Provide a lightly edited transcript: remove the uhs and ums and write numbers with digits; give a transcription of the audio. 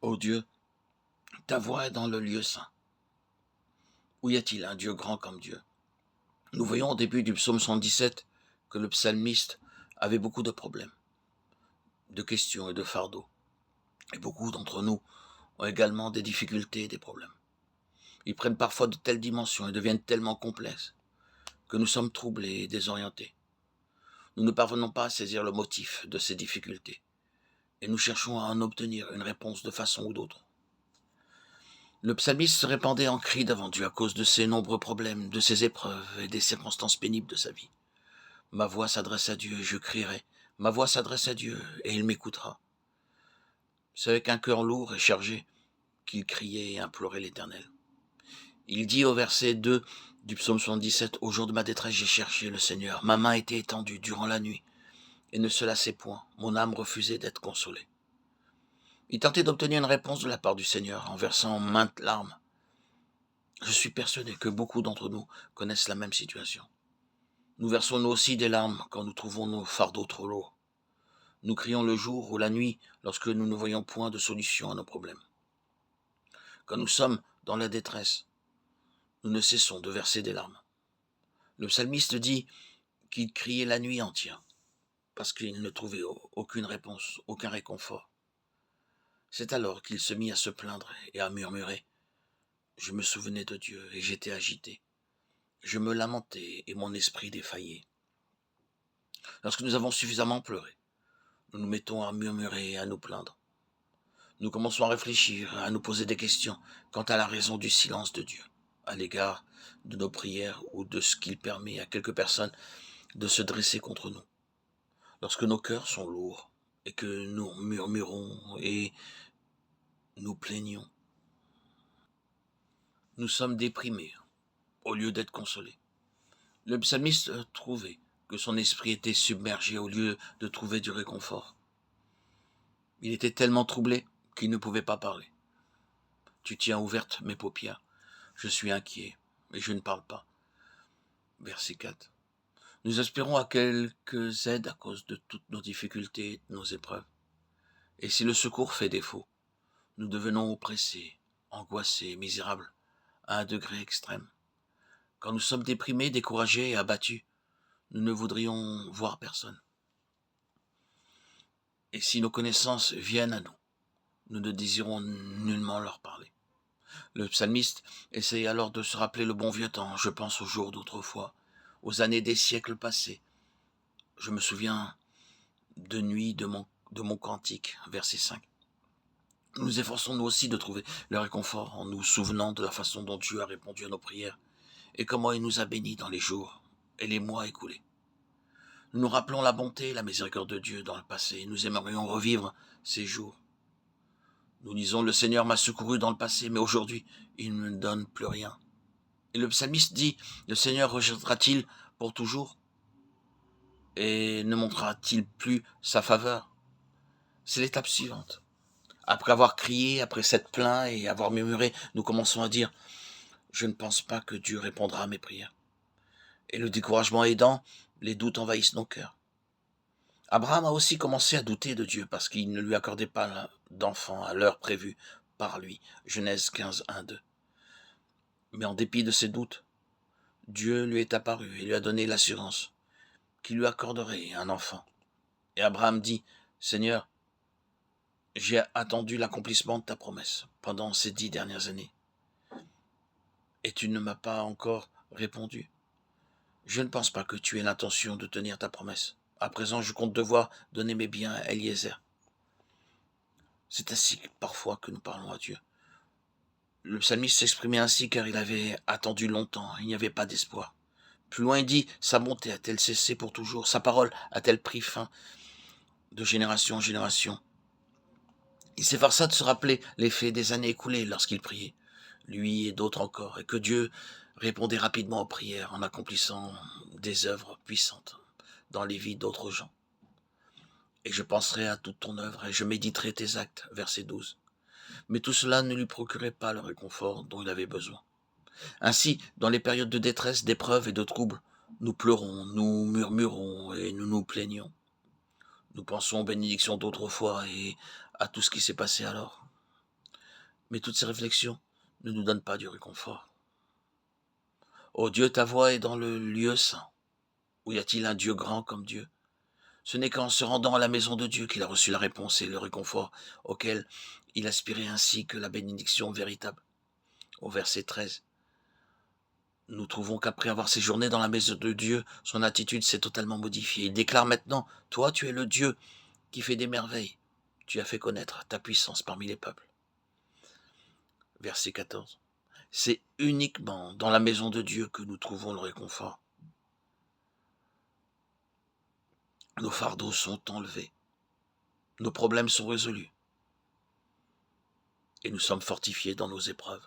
Ô Dieu, ta voix est dans le lieu saint. Où y a-t-il un Dieu grand comme Dieu? Nous voyons au début du psaume 117 que le psalmiste avait beaucoup de problèmes, de questions et de fardeaux. Et beaucoup d'entre nous ont également des difficultés et des problèmes. Ils prennent parfois de telles dimensions et deviennent tellement complexes que nous sommes troublés et désorientés. Nous ne parvenons pas à saisir le motif de ces difficultés et nous cherchons à en obtenir une réponse de façon ou d'autre. Le psalmiste se répandait en cris devant Dieu à cause de ses nombreux problèmes, de ses épreuves et des circonstances pénibles de sa vie. Ma voix s'adresse à Dieu et je crierai. Ma voix s'adresse à Dieu et il m'écoutera. C'est avec un cœur lourd et chargé qu'il criait et implorait l'Éternel. Il dit au verset 2 du psaume 77, « Au jour de ma détresse, j'ai cherché le Seigneur. Ma main était étendue durant la nuit et ne se lassait point. Mon âme refusait d'être consolée. » Il tentait d'obtenir une réponse de la part du Seigneur en versant maintes larmes. Je suis persuadé que beaucoup d'entre nous connaissent la même situation. Nous versons nous aussi des larmes quand nous trouvons nos fardeaux trop lourds. Nous crions le jour ou la nuit lorsque nous ne voyons point de solution à nos problèmes. Quand nous sommes dans la détresse, nous ne cessons de verser des larmes. Le psalmiste dit qu'il criait la nuit entière parce qu'il ne trouvait aucune réponse, aucun réconfort. C'est alors qu'il se mit à se plaindre et à murmurer. Je me souvenais de Dieu et j'étais agité. Je me lamentais et mon esprit défaillait. Lorsque nous avons suffisamment pleuré, nous nous mettons à murmurer et à nous plaindre. Nous commençons à réfléchir, à nous poser des questions quant à la raison du silence de Dieu, à l'égard de nos prières ou de ce qu'il permet à quelques personnes de se dresser contre nous. Lorsque nos cœurs sont lourds et que nous murmurons et nous plaignons, nous sommes déprimés au lieu d'être consolés. Le psalmiste trouvait que son esprit était submergé au lieu de trouver du réconfort. Il était tellement troublé qu'il ne pouvait pas parler. Tu tiens ouvertes mes paupières. Je suis inquiet, mais je ne parle pas. Verset 4. Nous aspirons à quelques aides à cause de toutes nos difficultés, nos épreuves. Et si le secours fait défaut, nous devenons oppressés, angoissés, misérables, à un degré extrême. Quand nous sommes déprimés, découragés et abattus, nous ne voudrions voir personne. Et si nos connaissances viennent à nous, nous ne désirons nullement leur parler. Le psalmiste essaye alors de se rappeler le bon vieux temps. Je pense aux jours d'autrefois, aux années des siècles passés. Je me souviens de nuit de mon cantique, verset 5. Nous efforçons nous aussi de trouver le réconfort en nous souvenant de la façon dont Dieu a répondu à nos prières et comment il nous a bénis dans les jours et les mois écoulés. Nous nous rappelons la bonté et la miséricorde de Dieu dans le passé et nous aimerions revivre ces jours. Nous disons, le Seigneur m'a secouru dans le passé, mais aujourd'hui, il ne me donne plus rien. Et le psalmiste dit, le Seigneur rejettera-t-il pour toujours et ne montrera-t-il plus sa faveur? C'est l'étape suivante. Après avoir crié, après s'être plaint et avoir murmuré, nous commençons à dire, je ne pense pas que Dieu répondra à mes prières. Et le découragement aidant, les doutes envahissent nos cœurs. Abraham a aussi commencé à douter de Dieu parce qu'il ne lui accordait pas d'enfant à l'heure prévue par lui. Genèse 15, 1, 2. Mais en dépit de ses doutes, Dieu lui est apparu et lui a donné l'assurance qu'il lui accorderait un enfant. Et Abraham dit, Seigneur, j'ai attendu l'accomplissement de ta promesse pendant ces 10 dernières années. Et tu ne m'as pas encore répondu. Je ne pense pas que tu aies l'intention de tenir ta promesse. À présent, je compte devoir donner mes biens à Eliezer. C'est ainsi parfois que nous parlons à Dieu. Le psalmiste s'exprimait ainsi car il avait attendu longtemps, il n'y avait pas d'espoir. Plus loin il dit, sa bonté a-t-elle cessé pour toujours? Sa parole a-t-elle pris fin de génération en génération? Il s'efforça de se rappeler les faits des années écoulées lorsqu'il priait, lui et d'autres encore, et que Dieu répondait rapidement aux prières en accomplissant des œuvres puissantes dans les vies d'autres gens. Et je penserai à toute ton œuvre et je méditerai tes actes, verset 12. Mais tout cela ne lui procurait pas le réconfort dont il avait besoin. Ainsi, dans les périodes de détresse, d'épreuves et de troubles, nous pleurons, nous murmurons et nous nous plaignons. Nous pensons aux bénédictions d'autrefois et à tout ce qui s'est passé alors. Mais toutes ces réflexions ne nous donnent pas du réconfort. Ô Dieu, ta voix est dans le lieu saint. Où y a-t-il un Dieu grand comme Dieu? Ce n'est qu'en se rendant à la maison de Dieu qu'il a reçu la réponse et le réconfort auquel il aspirait ainsi que la bénédiction véritable. Au verset 13, nous trouvons qu'après avoir séjourné dans la maison de Dieu, son attitude s'est totalement modifiée. Il déclare maintenant, « Toi, tu es le Dieu qui fait des merveilles. Tu as fait connaître ta puissance parmi les peuples. » Verset 14, c'est uniquement dans la maison de Dieu que nous trouvons le réconfort. Nos fardeaux sont enlevés. Nos problèmes sont résolus. Et nous sommes fortifiés dans nos épreuves.